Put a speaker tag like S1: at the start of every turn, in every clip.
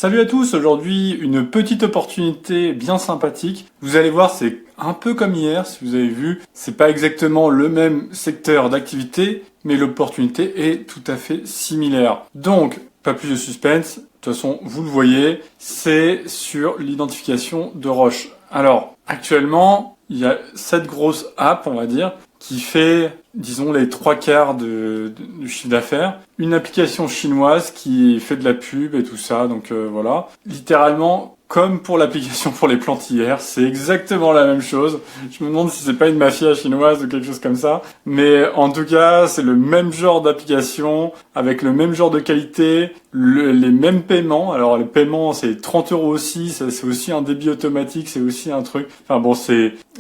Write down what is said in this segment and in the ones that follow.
S1: Salut à tous, aujourd'hui une petite opportunité bien sympathique. Vous allez voir, c'est un peu comme hier, si vous avez vu, c'est pas exactement le même secteur d'activité, mais l'opportunité est tout à fait similaire. Donc, pas plus de suspense, de toute façon, vous le voyez, c'est sur l'identification de roches. Alors, actuellement, il y a cette grosse app, on va dire, qui fait, disons, les 3/4 du chiffre d'affaires. Une application chinoise qui fait de la pub et tout ça, donc voilà. Littéralement, comme pour l'application pour les plantes hier, c'est exactement la même chose. Je me demande si c'est pas une mafia chinoise ou quelque chose comme ça. Mais en tout cas, c'est le même genre d'application, avec le même genre de qualité, les mêmes paiements. Alors les paiements, c'est 30 € aussi, c'est aussi un débit automatique, c'est aussi un truc. Enfin bon,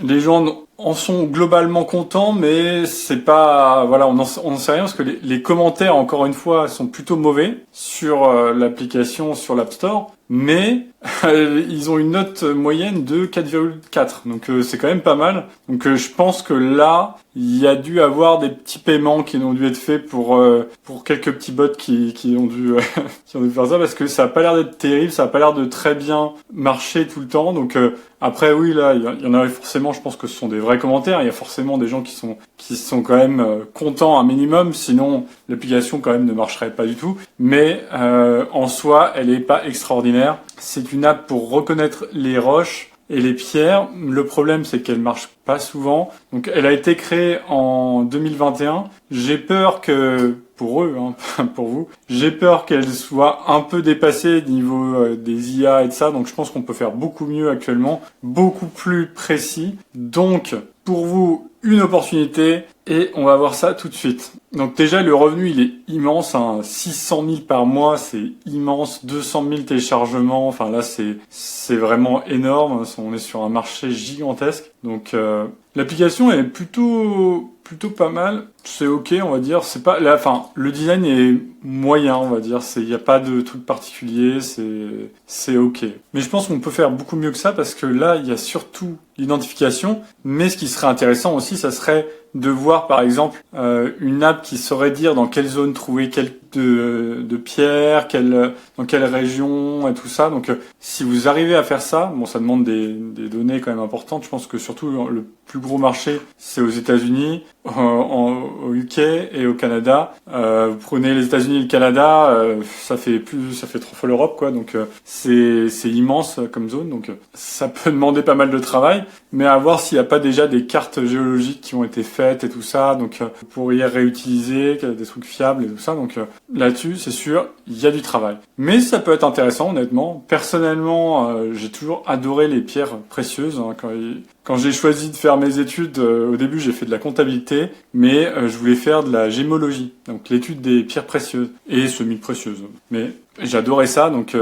S1: les gens en sont globalement contents, mais c'est pas, voilà, on n'en sait rien parce que les commentaires, encore une fois, sont plutôt mauvais sur l'application, sur l'App Store, mais ils ont une note moyenne de 4,4, donc c'est quand même pas mal. Donc je pense que là, il y a dû avoir des petits paiements qui ont dû être faits pour quelques petits bots qui ont dû qui ont dû faire ça, parce que ça a pas l'air d'être terrible, ça a pas l'air de très bien marcher tout le temps. Donc après oui, là il y en a forcément, je pense que ce sont des vrais commentaires, il y a forcément des gens qui sont quand même contents un minimum, sinon l'application quand même ne marcherait pas du tout. Mais en soi, elle est pas extraordinaire. C'est une app pour reconnaître les roches et les pierres. Le problème, c'est qu'elle marche pas souvent. Donc, elle a été créée en 2021. J'ai peur que, pour eux, hein, pour vous, j'ai peur qu'elle soit un peu dépassée niveau des IA et de ça. Donc, je pense qu'on peut faire beaucoup mieux actuellement, beaucoup plus précis. Donc, pour vous, une opportunité, et on va voir ça tout de suite. Donc déjà, le revenu, il est immense, hein, 600 000 par mois, c'est immense, 200 000 téléchargements, enfin là, c'est vraiment énorme, on est sur un marché gigantesque. Donc l'application est plutôt pas mal, c'est ok, on va dire, c'est pas là, enfin le design est moyen, on va dire, il y a pas de truc particulier, c'est ok. Mais je pense qu'on peut faire beaucoup mieux que ça, parce que là, il y a surtout l'identification, mais ce qui serait intéressant aussi, ça serait de voir par exemple une app qui saurait dire dans quelle zone trouver quelle de pierre, dans quelle région et tout ça. Donc si vous arrivez à faire ça, bon, ça demande des données quand même importantes. Je pense que surtout le plus gros marché, c'est aux États-Unis, au UK et au Canada. Vous prenez les États-Unis et le Canada, ça fait 3 fois l'Europe, quoi. Donc c'est immense comme zone. Donc ça peut demander pas mal de travail, mais à voir s'il n'y a pas déjà des cartes géologiques qui ont été faites et tout ça. Donc vous pourriez réutiliser des trucs fiables et tout ça. Donc là-dessus, c'est sûr, il y a du travail. Mais ça peut être intéressant, honnêtement. Personnellement, j'ai toujours adoré les pierres précieuses. Hein, quand j'ai choisi de faire mes études, au début, j'ai fait de la comptabilité, mais je voulais faire de la gémologie, donc l'étude des pierres précieuses et semi-précieuses. Mais j'adorais ça, donc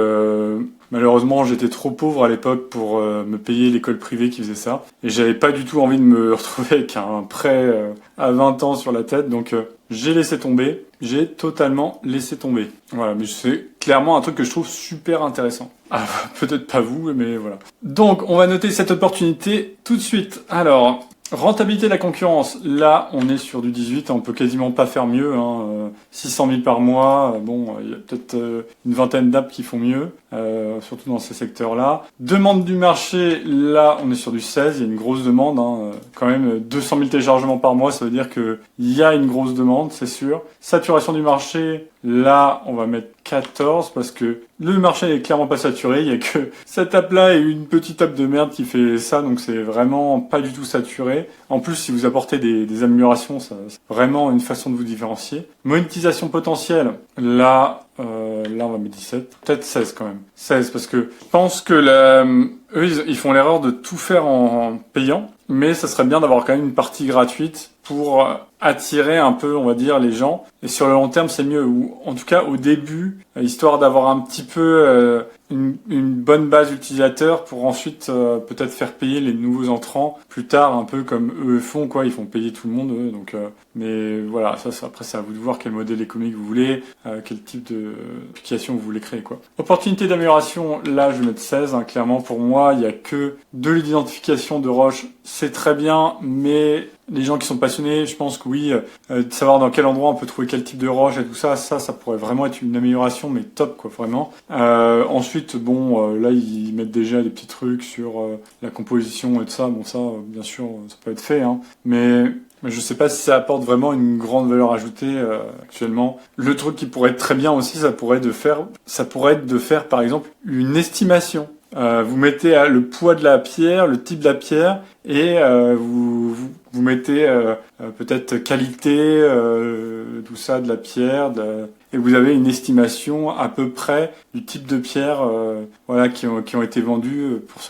S1: malheureusement, j'étais trop pauvre à l'époque pour me payer l'école privée qui faisait ça, et j'avais pas du tout envie de me retrouver avec un prêt à 20 ans sur la tête, donc j'ai laissé tomber. J'ai totalement laissé tomber. Voilà, mais c'est clairement un truc que je trouve super intéressant. Ah, peut-être pas vous, mais voilà. Donc, on va noter cette opportunité tout de suite. Alors, rentabilité de la concurrence. Là, on est sur du 18, on peut quasiment pas faire mieux. 600 000 par mois, bon, il y a peut-être une vingtaine d'apps qui font mieux, surtout dans ces secteurs-là. Demande du marché, là, on est sur du 16, il y a une grosse demande. Quand même, 200 000 téléchargements par mois, ça veut dire qu'il y a une grosse demande, c'est sûr. Saturation du marché, là, on va mettre 14 parce que le marché est clairement pas saturé. Il y a que cette app-là et une petite app de merde qui fait ça, donc c'est vraiment pas du tout saturé. En plus, si vous apportez des améliorations, c'est vraiment une façon de vous différencier. Monétisation potentielle, là, on va mettre 17, peut-être 16 quand même. 16 parce que je pense que eux, ils font l'erreur de tout faire en payant, mais ça serait bien d'avoir quand même une partie gratuite pour attirer un peu, on va dire, les gens. Et sur le long terme, c'est mieux. Ou en tout cas, au début, histoire d'avoir un petit peu une bonne base utilisateur pour ensuite peut-être faire payer les nouveaux entrants plus tard, un peu comme eux font, quoi. Ils font payer tout le monde, eux. Donc, mais voilà, après, c'est à vous de voir quel modèle économique vous voulez, quel type d'application vous voulez créer, quoi. Opportunité d'amélioration, là, je vais mettre 16. Clairement, pour moi, il y a que de l'identification de roches. C'est très bien, mais les gens qui sont passionnés, je pense que oui, de savoir dans quel endroit on peut trouver quel type de roche et tout ça, ça pourrait vraiment être une amélioration, mais top quoi, vraiment. Ensuite, bon, là ils mettent déjà des petits trucs sur la composition et tout ça. Bon, ça, bien sûr, ça peut être fait, hein, mais je sais pas si ça apporte vraiment une grande valeur ajoutée actuellement. Le truc qui pourrait être très bien aussi, ça pourrait être de faire par exemple une estimation. Vous mettez le poids de la pierre, le type de la pierre, et vous mettez peut-être qualité, tout ça de la pierre, et vous avez une estimation à peu près du type de pierre, voilà, qui ont été vendues pour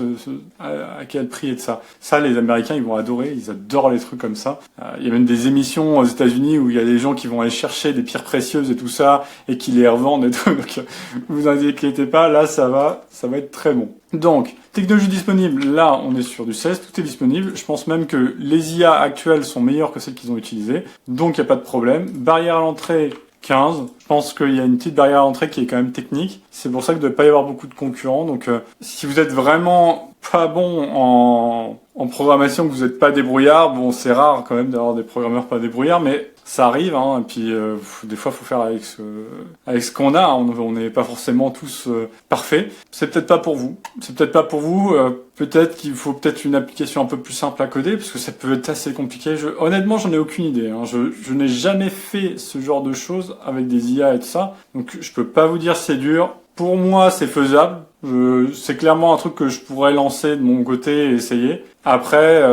S1: à quel prix et de ça. Ça, les Américains, ils vont adorer, ils adorent les trucs comme ça. Il y a même des émissions aux États-Unis où il y a des gens qui vont aller chercher des pierres précieuses et tout ça, et qui les revendent et tout. Donc, vous inquiétez pas, là, ça va être très bon. Donc, technologie disponible, là, on est sur du 16, tout est disponible. Je pense même que les IA actuelles sont meilleures que celles qu'ils ont utilisées, donc il n'y a pas de problème. Barrière à l'entrée, 15. Je pense qu'il y a une petite barrière à l'entrée qui est quand même technique. C'est pour ça qu'il ne doit pas y avoir beaucoup de concurrents. Donc, si vous êtes vraiment pas bon en programmation, que vous n'êtes pas débrouillard, bon, c'est rare quand même d'avoir des programmeurs pas débrouillards, mais ça arrive, hein. Et puis, des fois, faut faire avec ce qu'on a. On n'est pas forcément tous parfaits. C'est peut-être pas pour vous. Peut-être qu'il faut peut-être une application un peu plus simple à coder, parce que ça peut être assez compliqué. Honnêtement, j'en ai aucune idée, hein. Je n'ai jamais fait ce genre de choses avec des IA et tout ça. Donc, je peux pas vous dire si c'est dur. Pour moi, c'est faisable. C'est clairement un truc que je pourrais lancer de mon côté et essayer. Après,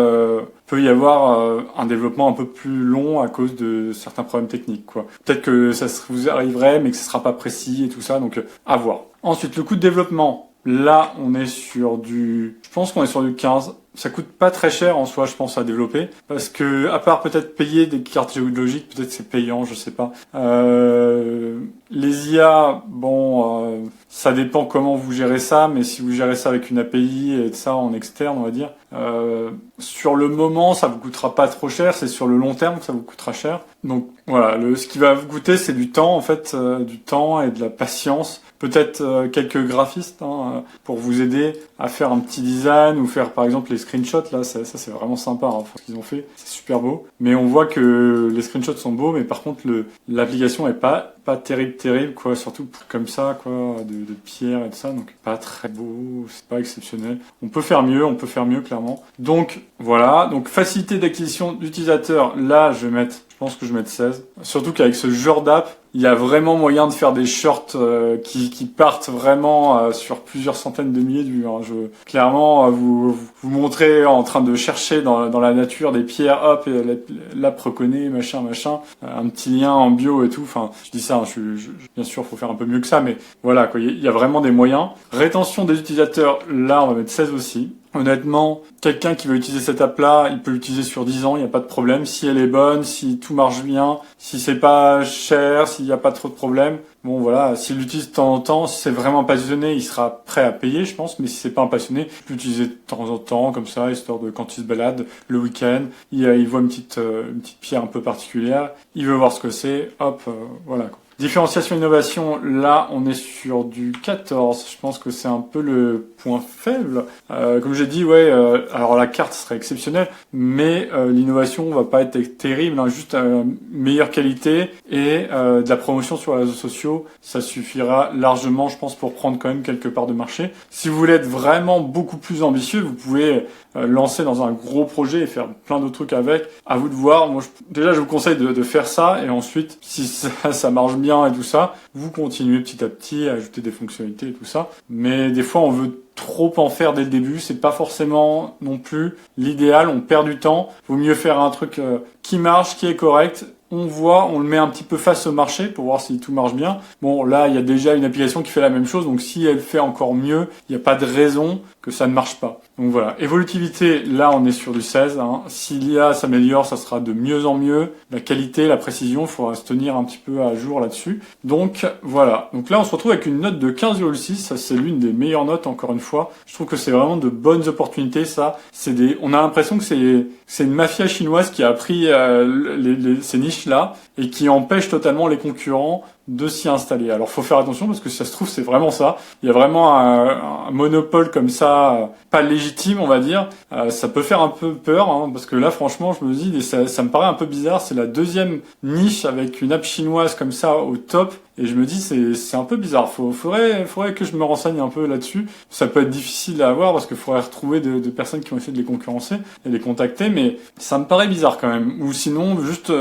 S1: peut y avoir un développement un peu plus long à cause de certains problèmes techniques, quoi. Peut-être que ça vous arriverait, mais que ce sera pas précis et tout ça, donc à voir. Ensuite, le coût de développement. Là, je pense qu'on est sur du 15. Ça coûte pas très cher en soi, je pense, à développer. Parce que, à part peut-être payer des cartes géologiques, peut-être c'est payant, je sais pas. Les IA, bon, ça dépend comment vous gérez ça, mais si vous gérez ça avec une API et ça en externe, on va dire, sur le moment, ça vous coûtera pas trop cher, c'est sur le long terme que ça vous coûtera cher. Donc, voilà, ce qui va vous coûter, c'est du temps, en fait, du temps et de la patience. Peut-être quelques graphistes, hein, pour vous aider à faire un petit design ou faire, par exemple, les screenshots. Là, ça c'est vraiment sympa, hein, ce qu'ils ont fait. C'est super beau. Mais on voit que les screenshots sont beaux, mais par contre, l'application est pas terrible, quoi. Surtout comme ça, quoi, de pierre et tout ça. Donc, pas très beau, c'est pas exceptionnel. On peut faire mieux, clairement. Donc, voilà. Donc, facilité d'acquisition d'utilisateurs. Là, je pense que je vais mettre 16. Surtout qu'avec ce genre d'app, il y a vraiment moyen de faire des shorts qui partent vraiment sur plusieurs centaines de milliers de vues, hein. Clairement, vous montrez en train de chercher dans la nature des pierres, hop, et l'app reconnaît, machin, un petit lien en bio et tout. Enfin, je dis ça, hein, bien sûr, faut faire un peu mieux que ça, mais voilà, quoi. Il y a vraiment des moyens. Rétention des utilisateurs, là, on va mettre 16 aussi. Honnêtement, quelqu'un qui veut utiliser cette app-là, il peut l'utiliser sur 10 ans, il n'y a pas de problème. Si elle est bonne, si tout marche bien, si c'est pas cher, s'il n'y a pas trop de problèmes. Bon, voilà, s'il l'utilise de temps en temps, si c'est vraiment passionné, il sera prêt à payer, je pense. Mais si c'est pas un passionné, il peut l'utiliser de temps en temps, comme ça, histoire de quand il se balade le week-end, il voit une petite pierre un peu particulière, il veut voir ce que c'est, hop, voilà, quoi. Différenciation innovation, là on est sur du 14, je pense que c'est un peu le point faible. Comme j'ai dit, ouais, alors la carte serait exceptionnelle, mais l'innovation va pas être terrible, hein, juste meilleure qualité et de la promotion sur les réseaux sociaux, ça suffira largement, je pense, pour prendre quand même quelques parts de marché. Si vous voulez être vraiment beaucoup plus ambitieux, vous pouvez lancer dans un gros projet et faire plein d'autres trucs avec. À vous de voir. Moi, je vous conseille de faire ça et ensuite, si ça marche bien et tout ça, vous continuez petit à petit à ajouter des fonctionnalités et tout ça. Mais des fois, on veut trop en faire dès le début, c'est pas forcément non plus l'idéal, on perd du temps. Vaut mieux faire un truc qui marche, qui est correct. On le met un petit peu face au marché pour voir si tout marche bien. Bon, là, il y a déjà une application qui fait la même chose, donc si elle fait encore mieux, il n'y a pas de raison que ça ne marche pas. Donc voilà. Évolutivité, là, on est sur du 16, hein. Si l'IA s'améliore, ça sera de mieux en mieux. La qualité, la précision, il faudra se tenir un petit peu à jour là-dessus. Donc voilà. Donc là, on se retrouve avec une note de 15,6. Ça, c'est l'une des meilleures notes, encore une fois. Je trouve que c'est vraiment de bonnes opportunités, ça. On a l'impression que c'est une mafia chinoise qui a pris ces niches là et qui empêche totalement les concurrents de s'y installer. Alors faut faire attention parce que si ça se trouve c'est vraiment ça. Il y a vraiment un monopole comme ça, pas légitime on va dire. Ça peut faire un peu peur hein, parce que là franchement je me dis, et ça me paraît un peu bizarre, c'est la deuxième niche avec une app chinoise comme ça au top. Et je me dis c'est un peu bizarre. Faudrait que je me renseigne un peu là-dessus. Ça peut être difficile à avoir parce qu'il faudrait retrouver de personnes qui ont essayé de les concurrencer et les contacter, mais ça me paraît bizarre quand même. Ou sinon juste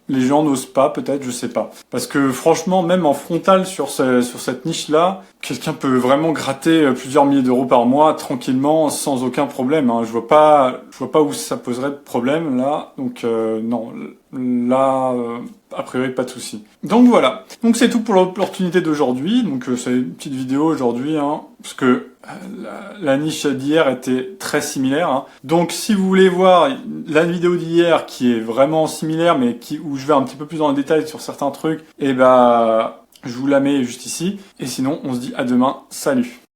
S1: les gens n'osent pas, peut-être, je sais pas. Parce que franchement, même en frontal sur cette niche-là, quelqu'un peut vraiment gratter plusieurs milliers d'euros par mois tranquillement, sans aucun problème. Hein. Je vois pas où ça poserait de problème là. Donc non, là. A priori, pas de souci. Donc voilà. Donc c'est tout pour l'opportunité d'aujourd'hui. Donc c'est une petite vidéo aujourd'hui, hein, parce que la niche d'hier était très similaire. Hein. Donc si vous voulez voir la vidéo d'hier qui est vraiment similaire, mais où je vais un petit peu plus dans le détail sur certains trucs, et je vous la mets juste ici. Et sinon, on se dit à demain. Salut.